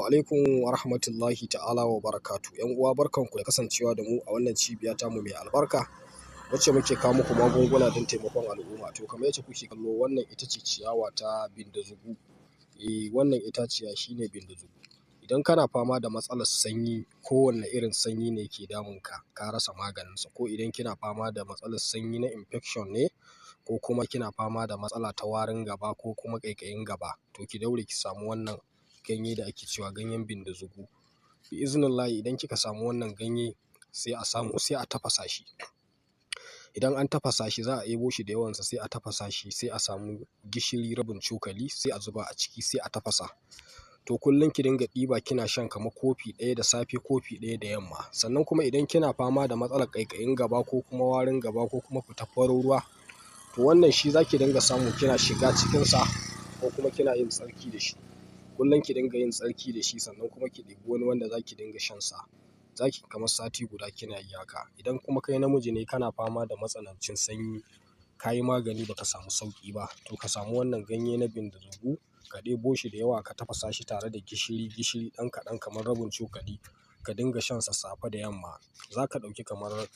alaikum wa rahmatullahi ta'ala wa barakatu. ‘Yan uwa barkanku da kasancewa da mu a wannan cibiya tamu mai albarka wacce muke kawo muku magunguna don taimakon al'umma. To kamar yadda kuke kallo, wannan ita ce ciyawa ta bindizugu. Wannan itaciya shine bindizugu. Idan kana fama da matsalar sanyi, kowanne irin sanyi ne ke damunka, ka rasa maganinsa, ko idan kina fama da matsalar sanyi na infection ne, ko kuma kina fama da matsala ta warin gaba ko kuma ƙaiƙayin gaba, to ki daure ki samu wannan ganye da ake cewa ganyen bindizugu. Bi iznillahi idan kika samu wannan ganye sai a tafasa shi. Idan an tafasa shi za a ebo shi da yawansa, sai a tafasa shi, sai a samu gishiri rabin cokali sai a zuba a ciki sai a tafasa. To kullum ki dinga ɗiba kina shan kamar kofi ɗaya da safe, kofi ɗaya da yamma. Sannan kuma idan kina fama da matsalar ƙaiƙayin gaba ko kuma warin gaba ko kuma fitar farin ruwa, to wannan shi zaki dinga samu kina shiga cikinsa ko kuma kina yin tsarki da shi. Kullum ki dinga yin tsarki da shi, sannan kuma ki ɗebi wani wanda zaki dinga shan sa. Zaki kamar sati guda kina yi haka. Idan kuma kai namiji ne kana fama da matsanancin sanyi, ka yi magani baka samu sauƙi ba, to ka samu wannan ganye na bindizugu, ka ɗebo shi da yawa ka tafasa shi tare da gishiri ɗan kaɗan kamar rabin cokali, ka dinga shan sa safe da yamma. Zaka ɗauki kamar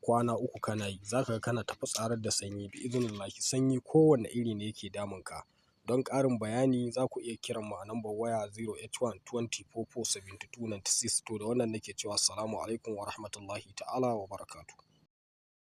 kwana 3 kana yi, zaka ga kana ta fitsarar da sanyi. Bi iznillahi sanyi kowanne iri ne yake damunka. Don ƙarin bayani za ku iya kiran mu a lambar waya 081 20 44 72 96. To da wannan nake cewa assalamu alaikum wa rahmatullahi ta'ala wa barakatuh.